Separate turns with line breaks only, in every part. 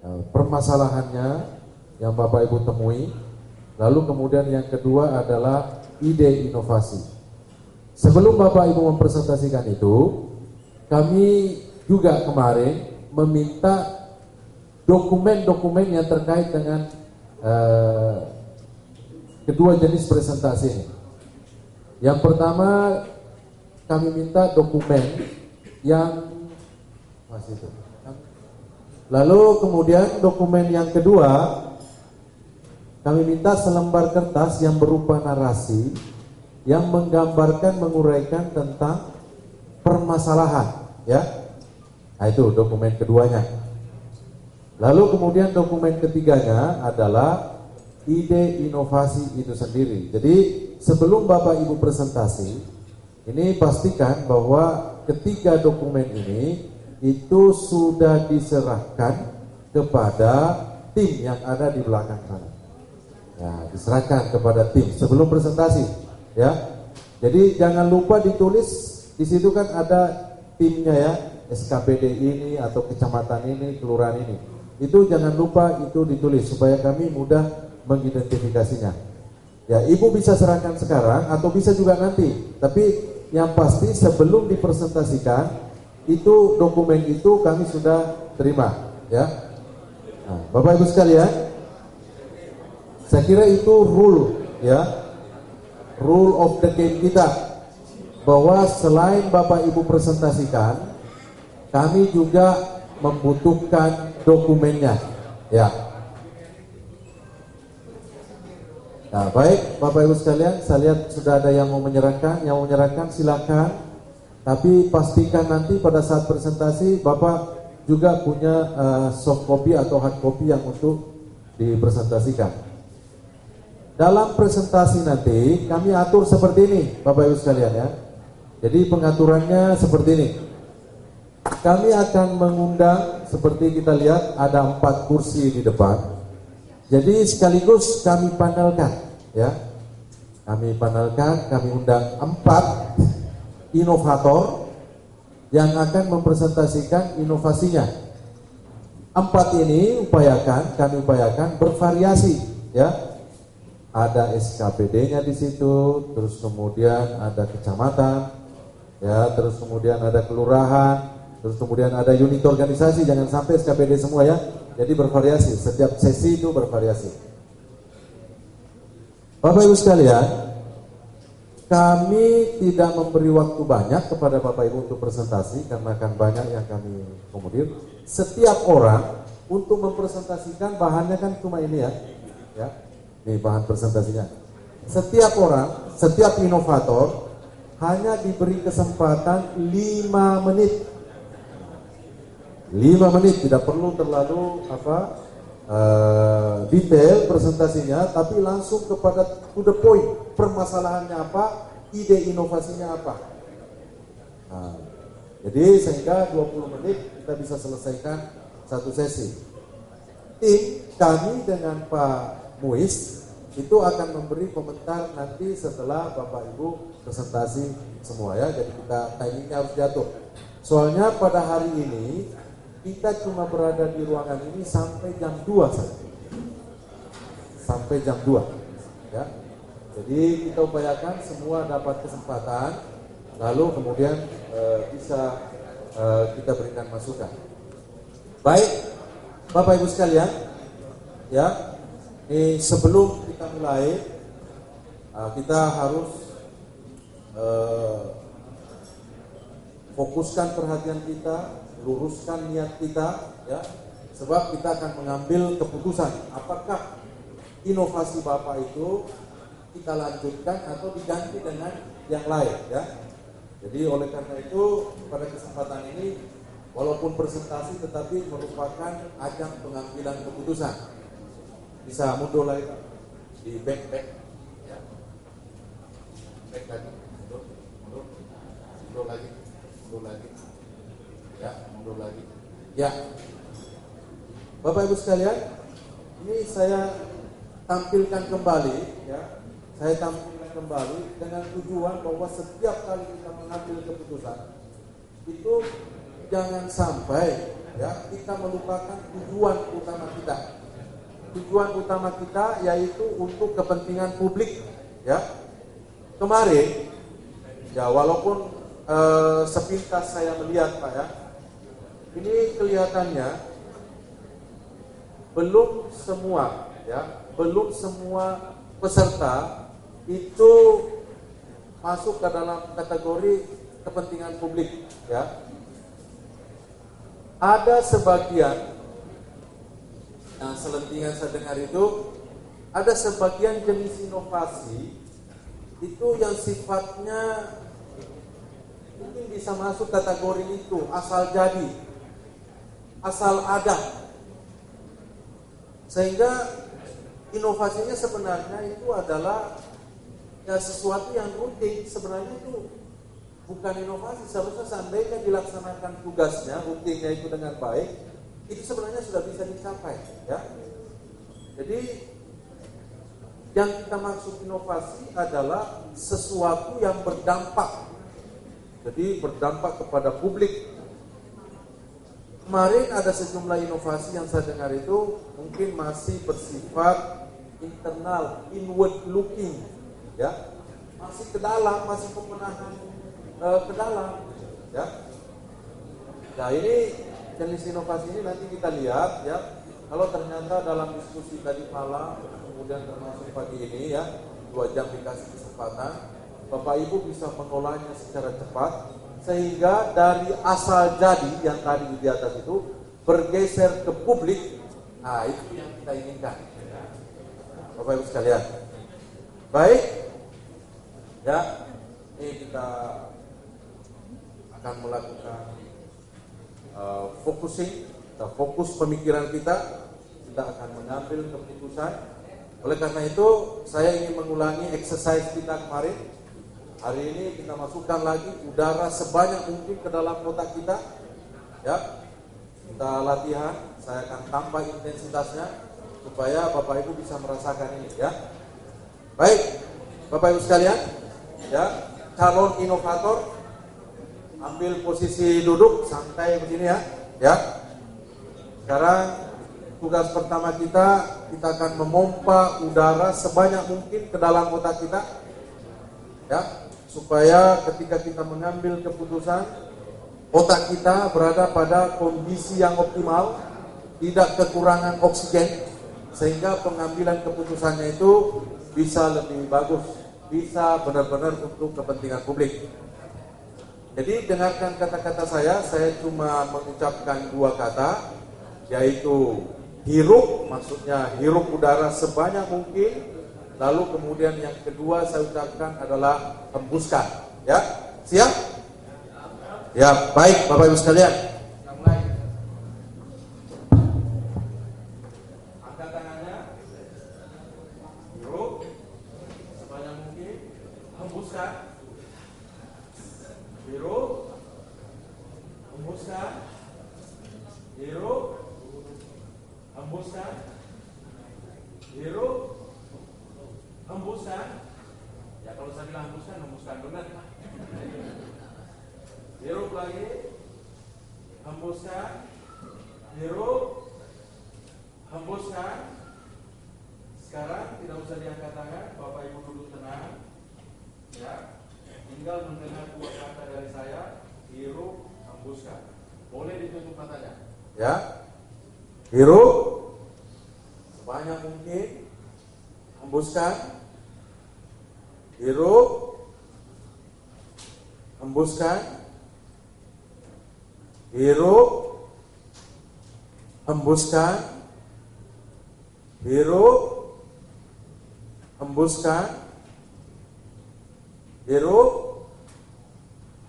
permasalahannya yang Bapak Ibu temui. Lalu kemudian yang kedua adalah ide inovasi. Sebelum Bapak Ibu mempresentasikan itu, kami juga kemarin meminta dokumen-dokumen yang terkait dengan kedua jenis presentasi ini. Yang pertama kami minta dokumen yang masih itu. Lalu kemudian dokumen yang kedua kami minta selembar kertas yang berupa narasi yang menggambarkan, menguraikan tentang permasalahan, ya. Nah, itu dokumen keduanya. Lalu kemudian dokumen ketiganya adalah ide inovasi itu sendiri. Jadi sebelum Bapak Ibu presentasi, ini pastikan bahwa ketiga dokumen ini itu sudah diserahkan kepada tim yang ada di belakang sana. Ya, diserahkan kepada tim sebelum presentasi, ya. Jadi jangan lupa ditulis di situ, kan ada timnya ya, SKPD ini atau kecamatan ini, kelurahan ini. Itu jangan lupa itu ditulis supaya kami mudah mengidentifikasinya. Ya, Ibu bisa serahkan sekarang atau bisa juga nanti. Tapi yang pasti sebelum dipresentasikan itu dokumen itu kami sudah terima, ya. Nah, Bapak Ibu sekalian, saya kira itu rule, ya, rule of the game kita, bahwa selain Bapak Ibu presentasikan, kami juga membutuhkan dokumennya, ya. Nah, baik Bapak Ibu sekalian, saya lihat sudah ada yang mau menyerahkan. Yang mau menyerahkan silakan. Tapi pastikan nanti pada saat presentasi Bapak juga punya soft copy atau hard copy yang untuk dipresentasikan. Dalam presentasi nanti kami atur seperti ini Bapak Ibu sekalian, ya. Jadi pengaturannya seperti ini. Kami akan mengundang, seperti kita lihat ada 4 kursi di depan. Jadi sekaligus kami panelkan, ya. Kami panelkan, kami undang 4 inovator yang akan mempresentasikan inovasinya. 4 ini kami upayakan bervariasi, ya. Ada SKPD-nya di situ, terus kemudian ada kecamatan, ya, terus kemudian ada kelurahan, terus kemudian ada unit organisasi, jangan sampai SKPD semua, ya. Jadi bervariasi, setiap sesi itu bervariasi. Bapak Ibu sekalian, kami tidak memberi waktu banyak kepada Bapak Ibu untuk presentasi karena akan banyak yang kami komodir. Setiap orang untuk mempresentasikan bahannya kan cuma ini, ya. Ya. Ini bahan presentasinya. Setiap orang, setiap inovator hanya diberi kesempatan 5 menit. 5 menit, tidak perlu terlalu detail presentasinya, tapi langsung kepada to the point. Permasalahannya apa, ide inovasinya apa. Nah, jadi sehingga 20 menit kita bisa selesaikan satu sesi. Tim kami dengan Pak Muiz itu akan memberi komentar nanti setelah Bapak Ibu presentasi semua, ya. Jadi kita timingnya harus diatur. Soalnya pada hari ini kita cuma berada di ruangan ini sampai jam 2 saja. Sampai jam 2, ya. Jadi kita upayakan semua dapat kesempatan, lalu kemudian bisa kita berikan masukan. Baik, Bapak Ibu sekalian, ya. Ini sebelum kita mulai, kita harus fokuskan perhatian kita, luruskan niat kita, ya. Sebab kita akan mengambil keputusan apakah inovasi Bapak itu kita lanjutkan atau diganti dengan yang lain, ya. Jadi oleh karena itu pada kesempatan ini walaupun presentasi tetapi merupakan ajang pengambilan keputusan. Bisa mundur lagi di back, ya. Back lagi, mundur lagi, ya, mundur lagi, ya. Bapak Ibu sekalian, ini saya tampilkan kembali, ya. Saya tampilkan kembali dengan tujuan bahwa setiap kali kita mengambil keputusan itu jangan sampai ya, kita melupakan tujuan utama kita. Tujuan utama kita yaitu untuk kepentingan publik, ya. Kemarin, ya walaupun sepintas saya melihat Pak ya, ini kelihatannya belum semua, ya, belum semua peserta itu masuk ke dalam kategori kepentingan publik, ya. Ada sebagian, nah selentingan saya dengar itu, ada sebagian jenis inovasi itu yang sifatnya mungkin bisa masuk kategori itu, asal jadi, asal ada. Sehingga inovasinya sebenarnya itu adalah ya sesuatu yang rutin. Sebenarnya itu bukan inovasi. Seharusnya seandainya dilaksanakan tugasnya, rutinnya itu dengan baik, itu sebenarnya sudah bisa dicapai, ya. Jadi yang kita maksud inovasi adalah sesuatu yang berdampak. Jadi berdampak kepada publik. Kemarin ada sejumlah inovasi yang saya dengar itu mungkin masih bersifat internal, inward looking, ya, masih ke dalam, masih pemenahan ke dalam, ya. Nah ini jenis inovasi ini nanti kita lihat, ya. Kalau ternyata dalam diskusi tadi malam, kemudian termasuk pagi ini, ya, 2 jam dikasih kesempatan, Bapak Ibu bisa mengolahnya secara cepat, sehingga dari asal jadi yang tadi di atas itu bergeser ke publik. Nah itu yang kita inginkan, Bapak Ibu sekalian. Baik, ya, ini kita akan melakukan focusing, kita fokus pemikiran kita akan mengambil keputusan. Oleh karena itu saya ingin mengulangi exercise kita kemarin. Hari ini kita masukkan lagi udara sebanyak mungkin ke dalam otak kita, ya. Kita latihan, saya akan tambah intensitasnya supaya Bapak Ibu bisa merasakan ini, ya. Baik, Bapak Ibu sekalian, ya, calon inovator ambil posisi duduk santai begini, ya. Ya. Sekarang tugas pertama kita akan memompa udara sebanyak mungkin ke dalam otak kita, ya, supaya ketika kita mengambil keputusan, otak kita berada pada kondisi yang optimal, tidak kekurangan oksigen, sehingga pengambilan keputusannya itu bisa lebih bagus, bisa benar-benar untuk kepentingan publik. Jadi dengarkan kata-kata saya cuma mengucapkan 2 kata, yaitu hirup, maksudnya hirup udara sebanyak mungkin, lalu kemudian yang kedua saya ucapkan adalah hembuskan, ya. Siap? Ya, baik Bapak Ibu sekalian. Angkat tangannya. Hirup sebanyak mungkin, hembuskan. Hirup, hembuskan, hirup, hembuskan, hirup, hembuskan. Ya kalau saya bilang hembuskan benar. Hirup lagi, hembuskan, hirup, hembuskan. Sekarang tidak usah diangkat tangan, Bapak Ibu duduk tenang, ya. Tinggal mendengar 2 kata dari saya, hirup, hembuskan. Boleh ditutup matanya, ya. Hirup sebanyak mungkin, hembuskan, hirup, hembuskan, hirup, hembuskan, hirup, hembuskan, hirup,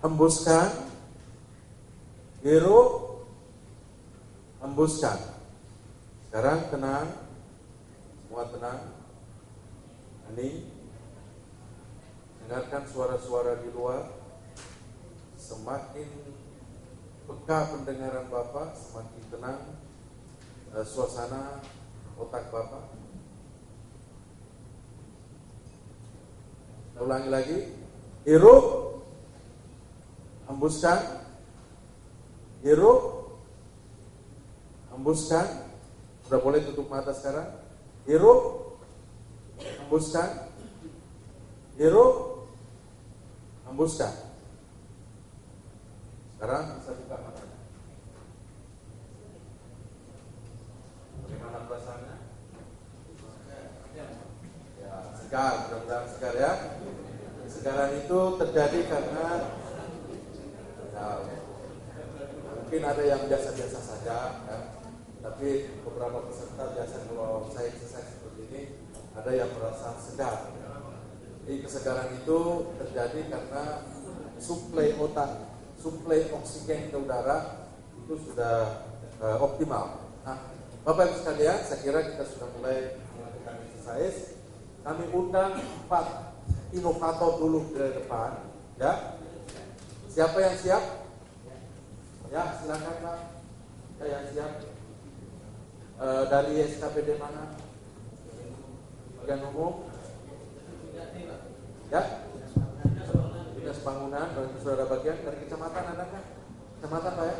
hembuskan, hirup, hembuskan. Sekarang tenang, semua tenang. Ini dengarkan suara-suara di luar. Semakin peka pendengaran Bapak, semakin tenang suasana otak Bapak. Ulangi lagi. Hirup, hembuskan, hirup, hembuskan. Sudah boleh tutup mata sekarang. Hirup, hembuskan. Hirup, hembuskan. Sekarang bisa buka matanya. Bagaimana perasaannya? Ya, segar, mudah-mudahan segar ya. Sekarang itu terjadi karena ya, mungkin ada yang biasa-biasa saja ya. Tapi beberapa peserta biasa kalau saya exercise seperti ini ada yang merasa segar. Jadi kesegaran itu terjadi karena suplai otak, suplai oksigen ke udara itu sudah optimal. Nah, Bapak Ibu sekalian, saya kira kita sudah mulai melakukan exercise. Kami undang 4 inovator dulu ke depan, ya. Siapa yang siap? Ya, silakan Pak. Ya, yang siap. Dari SKPD mana? Bagian umum? Ya? Dinas Bangunan, berarti sudah ada bagian. Dari kecamatan ada kan? Kecamatan Pak ya?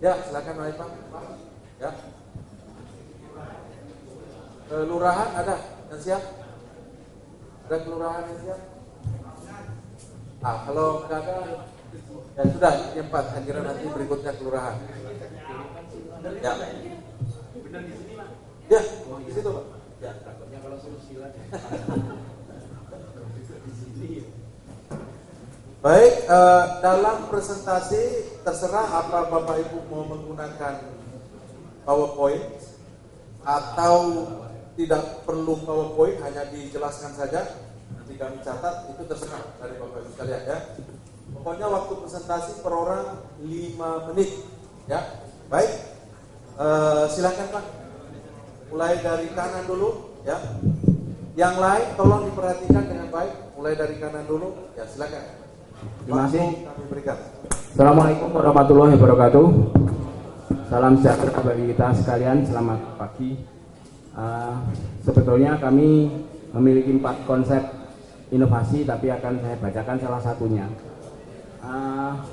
Ya, silakan Pak. Ya. Kelurahan ada yang siap? Ada kelurahan yang siap? Kalau nggak ada, ya sudah, yang 4. Saya kira nanti berikutnya kelurahan. Ya. Benar di sini, Pak? Ya, di situ, Pak. Ya, takutnya kalau suruh silat. Baik, dalam presentasi terserah apa Bapak Ibu mau menggunakan PowerPoint atau tidak perlu PowerPoint, hanya dijelaskan saja. Nanti kami catat, itu terserah dari Bapak Ibu sekalian ya. Pokoknya waktu presentasi per orang 5 menit ya. Baik, silakan Pak. Mulai dari kanan dulu ya. Yang lain tolong diperhatikan dengan baik. Mulai dari kanan dulu ya, silakan.
Terima kasih.
Kami berikan.
Assalamualaikum warahmatullahi wabarakatuh. Salam sejahtera bagi kita sekalian. Selamat pagi. Sebetulnya kami memiliki 4 konsep inovasi, tapi akan saya bacakan salah satunya.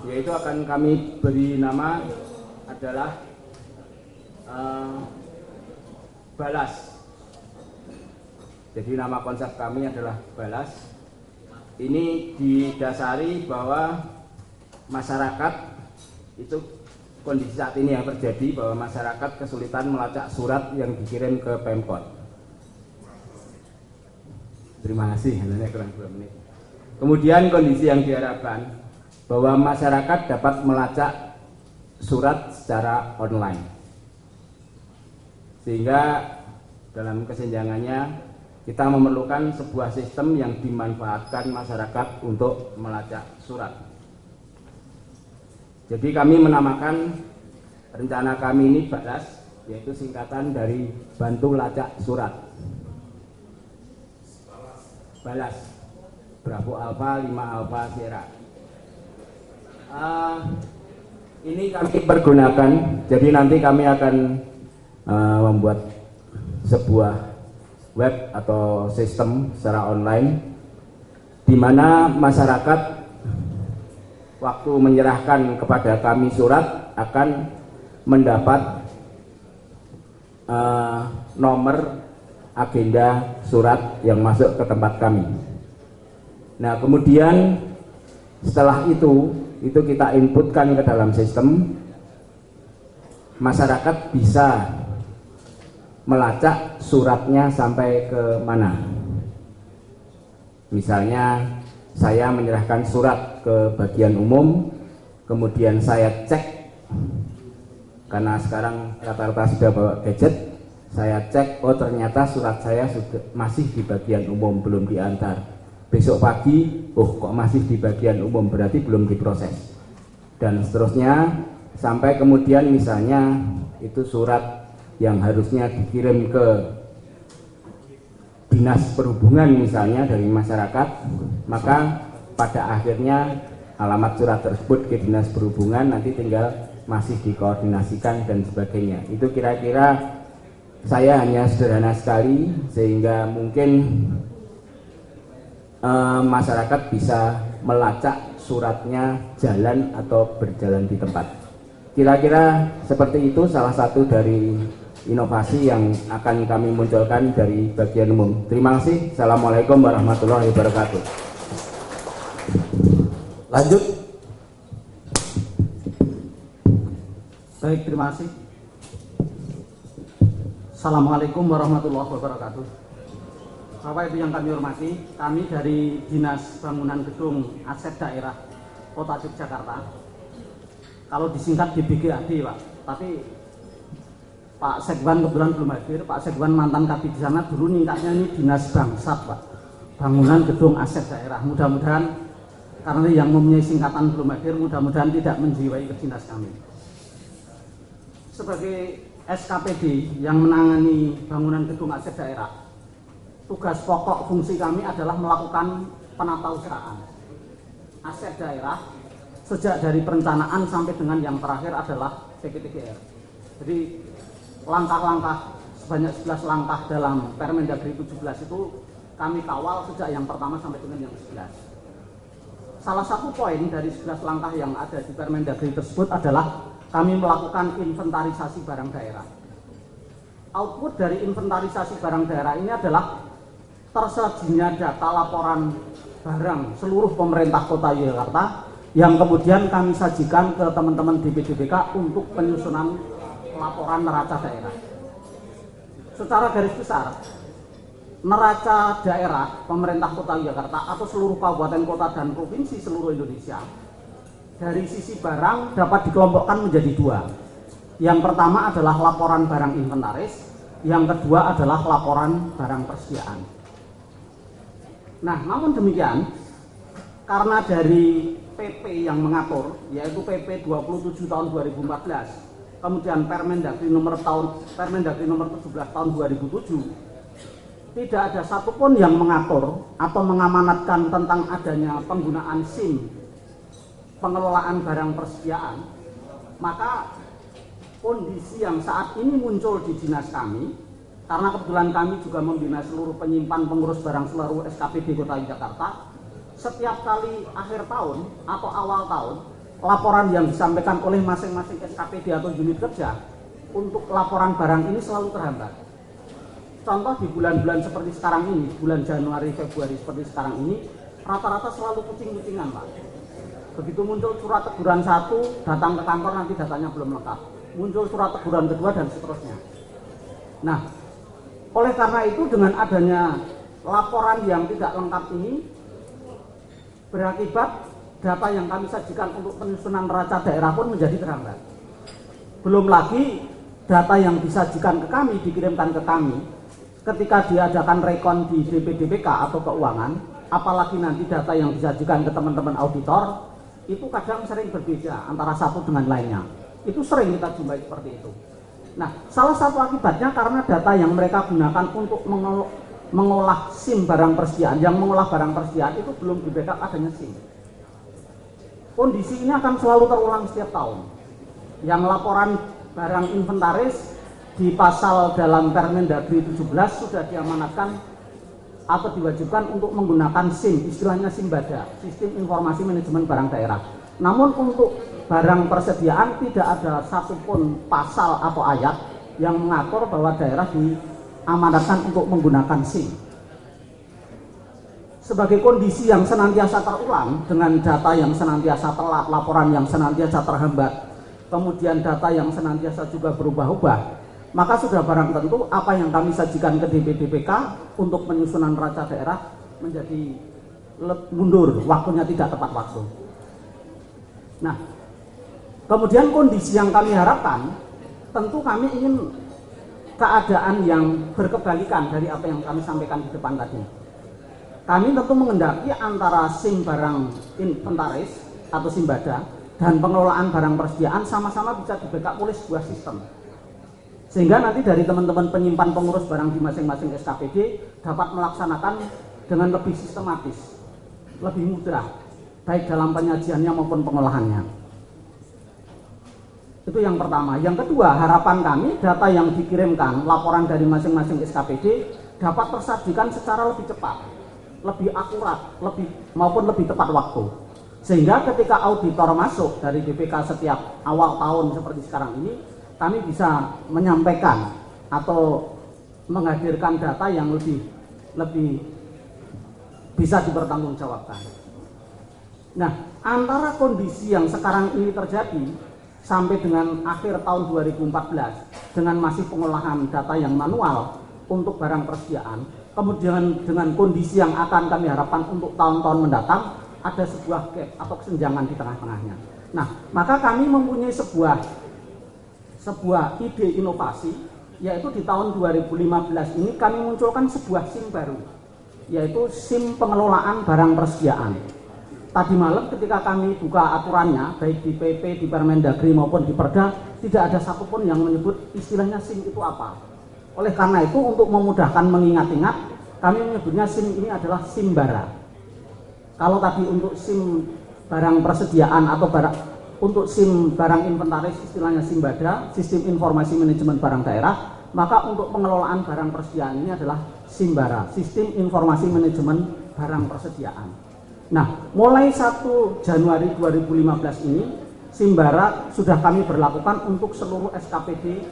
Yaitu akan kami beri nama adalah balas. Jadi nama konsep kami adalah balas. Ini didasari bahwa masyarakat itu kondisi saat ini yang terjadi, bahwa masyarakat kesulitan melacak surat yang dikirim ke Pemkot. Terima kasih, hanya kurang 2 menit. Kemudian kondisi yang diharapkan bahwa masyarakat dapat melacak surat secara online, sehingga dalam kesenjangannya kita memerlukan sebuah sistem yang dimanfaatkan masyarakat untuk melacak surat. Jadi kami menamakan rencana kami ini balas, yaitu singkatan dari bantu lacak surat. Balas, Bravo Alpha 5 Alpha Sierra. Ini kami pergunakan, jadi nanti kami akan membuat sebuah web atau sistem secara online, di mana masyarakat waktu menyerahkan kepada kami surat akan mendapat nomor agenda surat yang masuk ke tempat kami. Nah, kemudian setelah itu kita inputkan ke dalam sistem, masyarakat bisa melacak suratnya sampai ke mana. Misalnya saya menyerahkan surat ke bagian umum, kemudian saya cek, karena sekarang rata-rata sudah bawa gadget, saya cek, oh ternyata surat saya sudah masih di bagian umum, belum diantar. Besok pagi, oh kok masih di bagian umum, berarti belum diproses. Dan seterusnya, sampai kemudian misalnya itu surat yang harusnya dikirim ke dinas perhubungan misalnya dari masyarakat, maka pada akhirnya alamat surat tersebut ke dinas perhubungan, nanti tinggal masih dikoordinasikan dan sebagainya. Itu kira-kira saya hanya sederhana sekali, sehingga mungkin masyarakat bisa melacak suratnya jalan atau berjalan di tempat. Kira-kira seperti itu salah satu dari inovasi yang akan kami munculkan dari bagian umum. Terima kasih. Assalamualaikum warahmatullahi wabarakatuh.
Lanjut.
Baik, terima kasih. Assalamualaikum warahmatullahi wabarakatuh. Bapak Ibu yang kami hormati, kami dari Dinas Bangunan Gedung Aset Daerah Kota Yogyakarta. Kalau disingkat DBGAD, Pak. Tapi Pak Sekwan kebetulan belum hadir. Pak Sekwan mantan kabid di sana, dulu ningkatnya ini Dinas Bangsat, Pak. Bangunan Gedung Aset Daerah. Mudah-mudahan karena yang mempunyai singkatan belum hadir, mudah-mudahan tidak menjiwai dinas kami. Sebagai SKPD yang menangani bangunan gedung aset daerah, tugas pokok fungsi kami adalah melakukan penatausahaan aset daerah sejak dari perencanaan sampai dengan yang terakhir adalah PPTGR. Jadi langkah-langkah sebanyak 11 langkah dalam Permendagri 17 itu kami kawal sejak yang pertama sampai dengan yang 11. Salah satu poin dari 11 langkah yang ada di Permendagri tersebut adalah kami melakukan inventarisasi barang daerah. Output dari inventarisasi barang daerah ini adalah tersedianya data laporan barang seluruh pemerintah Kota Yogyakarta yang kemudian kami sajikan ke teman-teman DPDBK untuk penyusunan laporan neraca daerah. Secara garis besar, neraca daerah pemerintah Kota Yogyakarta atau seluruh kabupaten kota dan provinsi seluruh Indonesia dari sisi barang dapat dikelompokkan menjadi dua. Yang pertama adalah laporan barang inventaris, yang kedua adalah laporan barang persediaan. Nah, namun demikian, karena dari PP yang mengatur, yaitu PP 27 tahun 2014, kemudian Permendagri nomor 17 tahun 2007, tidak ada satupun yang mengatur atau mengamanatkan tentang adanya penggunaan SIM pengelolaan barang persediaan, maka kondisi yang saat ini muncul di dinas kami, karena kebetulan kami juga membina seluruh penyimpan pengurus barang seluruh SKPD Kota Yogyakarta, setiap kali akhir tahun atau awal tahun, laporan yang disampaikan oleh masing-masing SKPD atau unit kerja untuk laporan barang ini selalu terhambat. Contoh di bulan-bulan seperti sekarang ini, bulan Januari, Februari seperti sekarang ini, rata-rata selalu kucing-kucingan, Pak. Begitu muncul surat teguran satu, datang ke kantor nanti datanya belum lengkap. Muncul surat teguran kedua dan seterusnya. Nah, oleh karena itu dengan adanya laporan yang tidak lengkap ini, berakibat data yang kami sajikan untuk penyusunan neraca daerah pun menjadi terhambat. Belum lagi data yang disajikan ke kami, dikirimkan ke kami, ketika diadakan rekon di DPDBK atau keuangan, apalagi nanti data yang disajikan ke teman-teman auditor, itu kadang sering berbeda antara satu dengan lainnya. Itu sering kita jumpai seperti itu. Nah, salah satu akibatnya karena data yang mereka gunakan untuk mengolah SIM barang persediaan, yang mengolah barang persediaan itu belum di backup adanya SIM. Kondisi ini akan selalu terulang setiap tahun. Yang laporan barang inventaris di pasal dalam Permendagri 17 sudah diamanatkan atau diwajibkan untuk menggunakan SIM, istilahnya SIMBADA, Sistem Informasi Manajemen Barang Daerah. Namun untuk barang persediaan tidak ada satupun pasal atau ayat yang mengatur bahwa daerah diamanatkan untuk menggunakan SIM. Sebagai kondisi yang senantiasa terulang dengan data yang senantiasa telat, laporan yang senantiasa terhambat, kemudian data yang senantiasa juga berubah-ubah, maka sudah barang tentu apa yang kami sajikan ke DPDBK untuk penyusunan neraca daerah menjadi mundur, waktunya tidak tepat waktu. Nah, kemudian kondisi yang kami harapkan, tentu kami ingin keadaan yang berkebalikan dari apa yang kami sampaikan di depan tadi. Kami tentu mengendaki antara SIM barang inventaris atau SIMBADA dan pengelolaan barang persediaan sama-sama bisa di-backup oleh sebuah sistem. Sehingga nanti dari teman-teman penyimpan pengurus barang di masing-masing SKPD dapat melaksanakan dengan lebih sistematis, lebih mudah, baik dalam penyajiannya maupun pengolahannya. Itu yang pertama. Yang kedua, harapan kami data yang dikirimkan, laporan dari masing-masing SKPD dapat tersajikan secara lebih cepat, lebih akurat, maupun lebih tepat waktu. Sehingga ketika auditor masuk dari BPK setiap awal tahun seperti sekarang ini, kami bisa menyampaikan atau menghadirkan data yang lebih bisa dipertanggungjawabkan. Nah, antara kondisi yang sekarang ini terjadi sampai dengan akhir tahun 2014 dengan masih pengolahan data yang manual untuk barang persediaan, kemudian dengan kondisi yang akan kami harapkan untuk tahun-tahun mendatang, ada sebuah gap atau kesenjangan di tengah-tengahnya. Nah, maka kami mempunyai sebuah ide inovasi, yaitu di tahun 2015 ini kami munculkan sebuah SIM baru, yaitu SIM pengelolaan barang persediaan. Tadi malam ketika kami buka aturannya, baik di PP, di Permendagri maupun di Perda, tidak ada satupun yang menyebut istilahnya SIM itu apa. Oleh karena itu, untuk memudahkan mengingat-ingat, kami menyebutnya SIM ini adalah SIMbara. Kalau tadi untuk SIM barang persediaan atau untuk SIM barang inventaris istilahnya SIMbada, Sistem Informasi Manajemen Barang Daerah, maka untuk pengelolaan barang persediaan ini adalah SIMbara, Sistem Informasi Manajemen Barang Persediaan. Nah, mulai 1 Januari 2015 ini, SIMbara sudah kami berlakukan untuk seluruh SKPD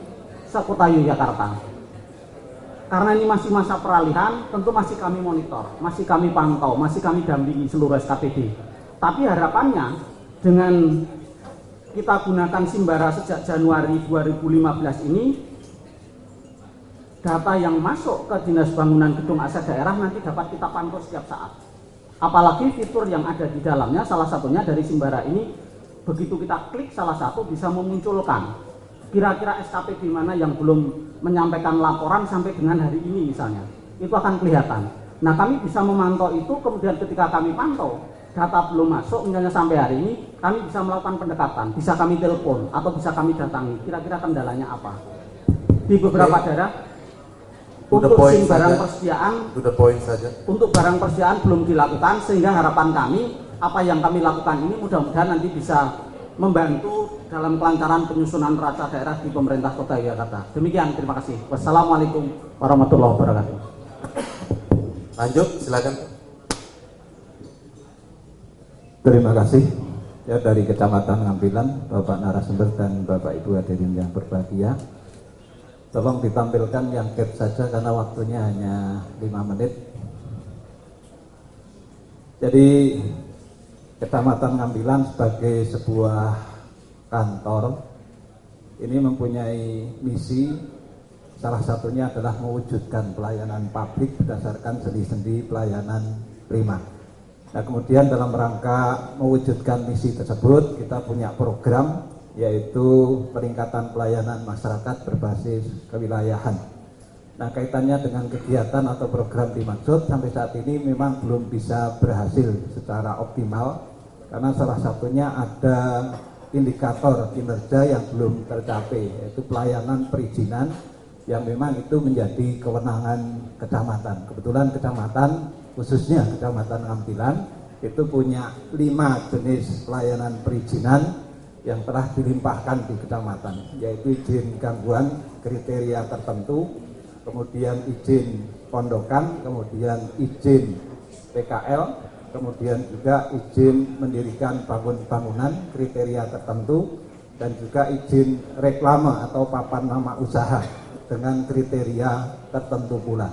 sekota Yogyakarta. Karena ini masih masa peralihan, tentu masih kami monitor, masih kami pantau, masih kami dampingi seluruh SKPD. Tapi harapannya dengan kita gunakan SIMbara sejak Januari 2015 ini, data yang masuk ke Dinas Bangunan Gedung Aset Daerah nanti dapat kita pantau setiap saat. Apalagi fitur yang ada di dalamnya, salah satunya dari SIMbara ini, begitu kita klik salah satu bisa memunculkan kira-kira SKPD mana yang belum menyampaikan laporan sampai dengan hari ini misalnya, itu akan kelihatan. Nah, kami bisa memantau itu, kemudian ketika kami pantau data belum masuk misalnya sampai hari ini, kami bisa melakukan pendekatan, bisa kami telepon atau bisa kami datangi, kira-kira kendalanya apa. Di beberapa daerah untuk SIM barang persediaan, untuk barang persediaan belum dilakukan, sehingga harapan kami apa yang kami lakukan ini mudah-mudahan nanti bisa membantu dalam kelancaran penyusunan neraca daerah di pemerintah Kota Yogyakarta. Demikian, terima kasih. Wassalamualaikum warahmatullahi wabarakatuh.
Lanjut, silakan.
Terima kasih ya dari Kecamatan Ngampilan, Bapak narasumber dan Bapak Ibu hadirin yang berbahagia. Tolong ditampilkan yang gap saja karena waktunya hanya 5 menit. Jadi Kecamatan Ngampilan sebagai sebuah kantor ini mempunyai misi, salah satunya adalah mewujudkan pelayanan publik berdasarkan sendi-sendi pelayanan prima. Nah, kemudian dalam rangka mewujudkan misi tersebut kita punya program, yaitu peningkatan pelayanan masyarakat berbasis kewilayahan. Nah, kaitannya dengan kegiatan atau program dimaksud sampai saat ini memang belum bisa berhasil secara optimal karena salah satunya ada indikator kinerja yang belum tercapai, yaitu pelayanan perizinan yang memang itu menjadi kewenangan kecamatan. Kebetulan kecamatan, khususnya Kecamatan Ngampilan, itu punya 5 jenis pelayanan perizinan yang telah dilimpahkan di kecamatan, yaitu izin gangguan kriteria tertentu, kemudian izin pondokan, kemudian izin PKL, kemudian juga izin mendirikan bangunan kriteria tertentu, dan juga izin reklame atau papan nama usaha dengan kriteria tertentu pula.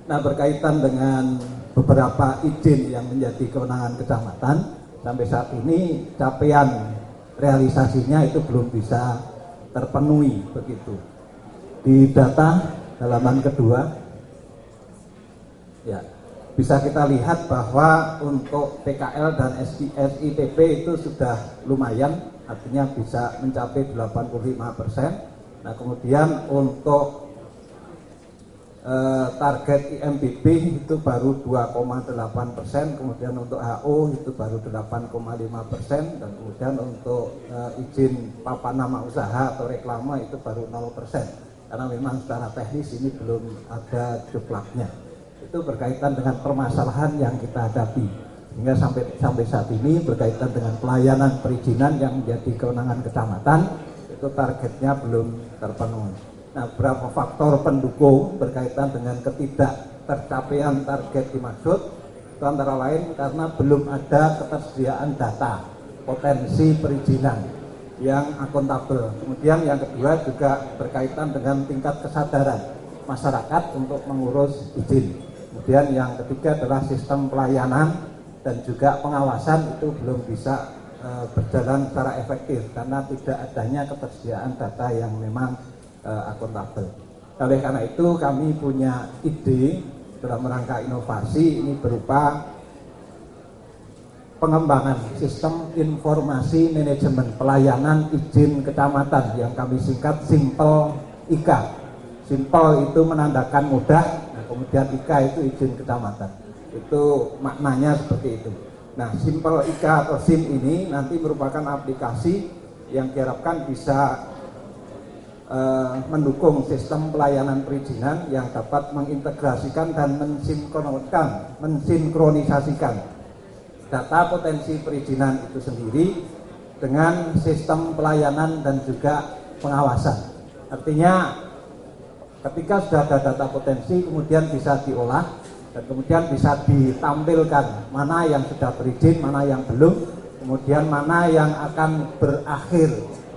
Nah, berkaitan dengan beberapa izin yang menjadi kewenangan kecamatan, sampai saat ini capaian realisasinya itu belum bisa terpenuhi begitu. Di data halaman kedua, ya, bisa kita lihat bahwa untuk PKL dan SIPP itu sudah lumayan, artinya bisa mencapai 85%. Nah, kemudian untuk target IMBB itu baru 2,8%, kemudian untuk HO itu baru 8,5%, dan kemudian untuk izin papan nama usaha atau reklame itu baru 0%, karena memang secara teknis ini belum ada juplaknya. Itu berkaitan dengan permasalahan yang kita hadapi, sehingga sampai saat ini berkaitan dengan pelayanan perizinan yang menjadi kewenangan kecamatan itu targetnya belum terpenuhi. Nah, beberapa faktor pendukung berkaitan dengan ketidak tercapaian target dimaksud Itu antara lain karena belum ada ketersediaan data potensi perizinan yang akuntabel. Kemudian yang kedua juga berkaitan dengan tingkat kesadaran masyarakat untuk mengurus izin. Kemudian yang ketiga adalah sistem pelayanan dan juga pengawasan itu belum bisa berjalan secara efektif karena tidak adanya ketersediaan data yang memang akuntabel. Oleh karena itu kami punya ide dalam rangka inovasi ini berupa pengembangan sistem informasi manajemen pelayanan izin kecamatan yang kami singkat Simple IK. Simple itu menandakan mudah, nah kemudian IK itu izin kecamatan. Itu maknanya seperti itu. Nah, Simple IK atau SIM ini nanti merupakan aplikasi yang diharapkan bisa mendukung sistem pelayanan perizinan yang dapat mengintegrasikan dan mensinkronisasikan data potensi perizinan itu sendiri dengan sistem pelayanan dan juga pengawasan. Artinya ketika sudah ada data potensi kemudian bisa diolah dan kemudian bisa ditampilkan mana yang sudah berizin, mana yang belum, kemudian mana yang akan berakhir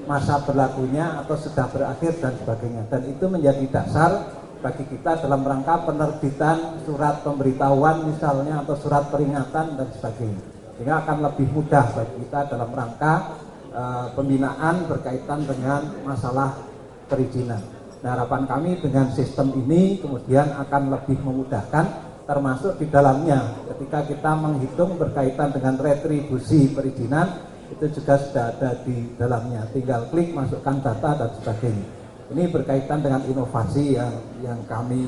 masa berlakunya atau sudah berakhir dan sebagainya. Dan itu menjadi dasar bagi kita dalam rangka penerbitan surat pemberitahuan misalnya atau surat peringatan dan sebagainya. Sehingga akan lebih mudah bagi kita dalam rangka pembinaan berkaitan dengan masalah perizinan. Nah, harapan kami dengan sistem ini kemudian akan lebih memudahkan, termasuk di dalamnya ketika kita menghitung berkaitan dengan retribusi perizinan itu juga sudah ada di dalamnya, tinggal klik masukkan data dan sebagainya. Ini berkaitan dengan inovasi yang kami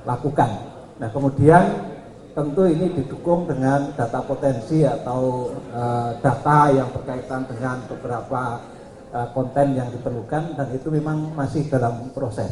lakukan. Nah, kemudian tentu ini didukung dengan data potensi atau data yang berkaitan dengan beberapa konten yang diperlukan dan itu memang masih dalam proses.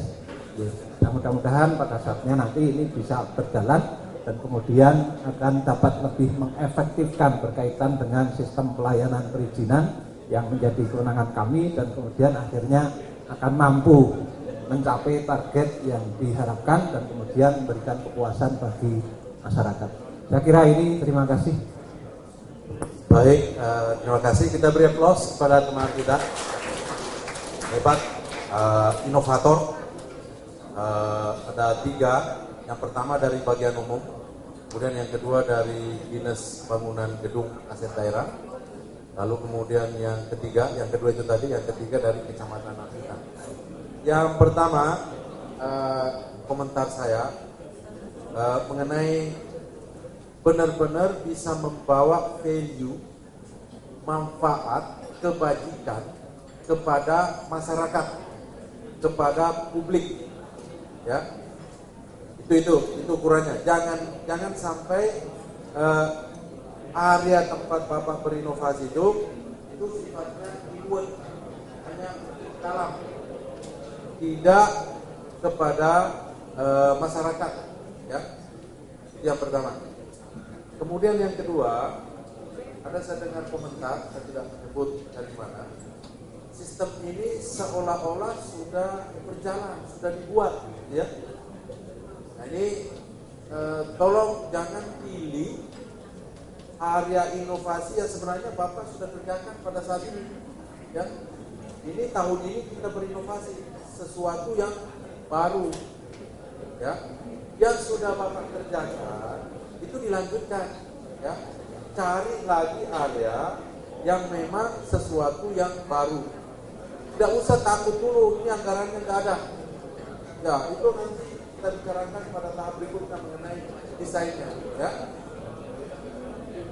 Nah, mudah-mudahan pada saatnya nanti ini bisa berjalan dan kemudian akan dapat lebih mengefektifkan berkaitan dengan sistem pelayanan perizinan yang menjadi kewenangan kami dan kemudian akhirnya akan mampu mencapai target yang diharapkan dan kemudian memberikan kepuasan bagi masyarakat. Saya kira ini, terima kasih.
Baik, terima kasih. Kita beri aplaus kepada teman kita. Hebat, inovator. Ada 3. Yang pertama dari bagian umum, kemudian yang kedua dari Dinas Bangunan Gedung Aset Daerah, lalu kemudian yang ketiga dari Kecamatan Afrika. Yang pertama, komentar saya mengenai benar-benar bisa membawa value, manfaat, kebajikan kepada masyarakat, kepada publik, ya. Itu ukurannya. Jangan sampai area tempat Bapak berinovasi itu sifatnya inward, hanya dalam, tidak kepada masyarakat, ya. Yang pertama. Kemudian yang kedua, ada saya dengar komentar, saya tidak menyebut dari mana. Sistem ini seolah-olah sudah berjalan, sudah dibuat, ya. Nah, ini tolong jangan pilih area inovasi yang sebenarnya Bapak sudah kerjakan pada saat ini, ya. Ini tahun ini kita berinovasi sesuatu yang baru, ya. Yang sudah Bapak kerjakan itu dilanjutkan, ya. Cari lagi area yang memang sesuatu yang baru. Tidak usah takut dulu ini anggarannya nggak ada. Ya, itu nanti kita bicarakan pada tahap berikutnya mengenai desainnya, ya.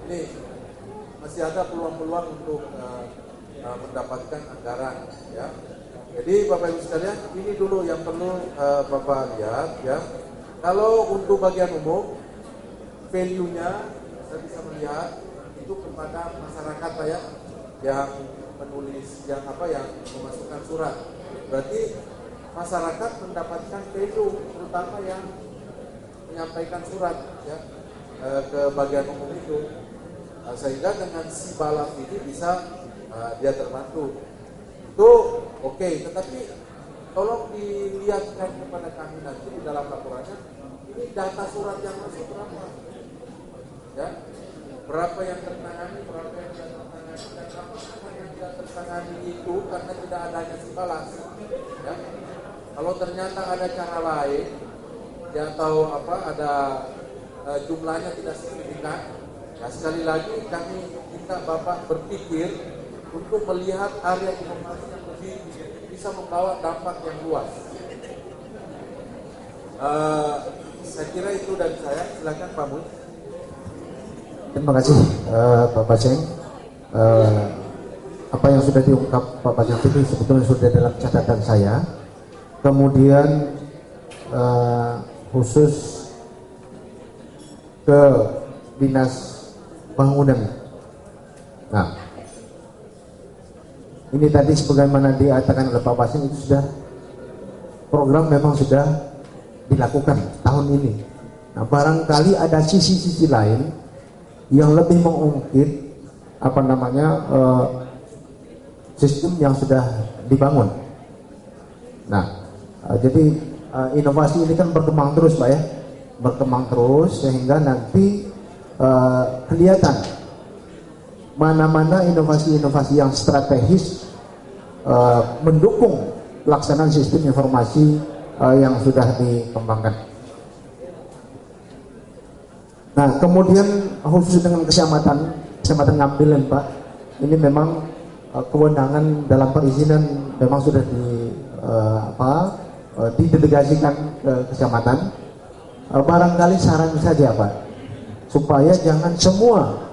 Ini masih ada peluang-peluang untuk mendapatkan anggaran, ya. Jadi Bapak Ibu sekalian, ini dulu yang perlu Bapak lihat, ya. Kalau untuk bagian umum, value-nya saya bisa melihat itu kepada masyarakat, ya, yang menulis, yang memasukkan surat. Berarti masyarakat mendapatkan value, terutama yang menyampaikan surat, ya, ke bagian umum itu, sehingga dengan si balap ini bisa dia terbantu. Itu oke, tetapi tolong dilihatkan kepada kami nanti di dalam laporannya, ini data surat yang masuk berapa, ya, berapa yang tertangani, berapa yang tidak tertangani, dan apakah yang tidak tertangani itu karena tidak adanya simulasi, ya. Kalau ternyata ada cara lain, ya, atau ada jumlahnya tidak signifikan, ya, sekali lagi kami minta Bapak berpikir untuk melihat area inovasi yang lebih bisa membawa dampak yang luas. Saya kira itu dari saya. Silakan Pak Mus.
Terima kasih Pak Baceng. Apa yang sudah diungkap Pak Baceng itu sebetulnya sudah dalam catatan saya. Kemudian khusus ke Dinas Bangunan. Nah, ini tadi sebagaimana dikatakan oleh Pak Baceng itu sudah program memang sudah dilakukan tahun ini. Nah, barangkali ada sisi-sisi lain yang lebih mengungkit sistem yang sudah dibangun. Nah, jadi inovasi ini kan berkembang terus, Pak, ya, berkembang terus sehingga nanti kelihatan mana-mana inovasi-inovasi yang strategis mendukung pelaksanaan sistem informasi yang sudah dikembangkan. Nah, kemudian khusus dengan kecamatan Ngambilan, Pak, ini memang kewenangan dalam perizinan memang sudah didelegasikan ke kecamatan. Barangkali saran saja, Pak, supaya jangan semua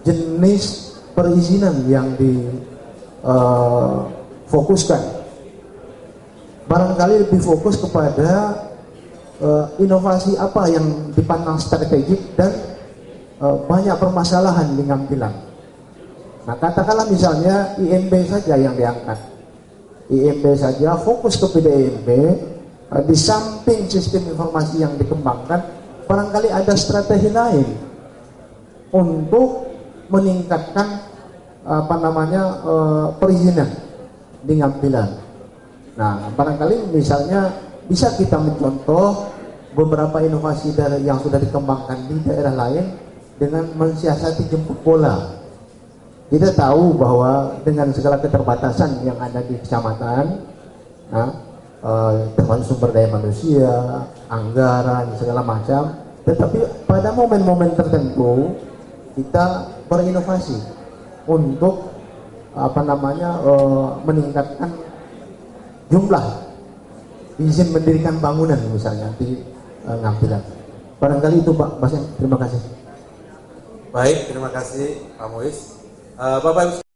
jenis perizinan yang difokuskan, barangkali lebih fokus kepada inovasi apa yang dipandang strategik dan banyak permasalahan di Ngampilan. Nah, katakanlah misalnya IMB saja yang diangkat, IMB saja fokus ke PDIMB, di samping sistem informasi yang dikembangkan, barangkali ada strategi lain untuk meningkatkan perizinan di Ngampilan. Nah, barangkali misalnya bisa kita mencontoh beberapa inovasi yang sudah dikembangkan di daerah lain dengan mensiasati jemput bola. Kita tahu bahwa dengan segala keterbatasan yang ada di kecamatan, termasuk sumber daya manusia, anggaran, segala macam, tetapi pada momen-momen tertentu kita berinovasi untuk meningkatkan jumlah izin mendirikan bangunan misalnya di Ngampilan. Barangkali itu Pak Baseng. Terima kasih.
Baik, terima kasih Pak Muiz. Bapak Ibu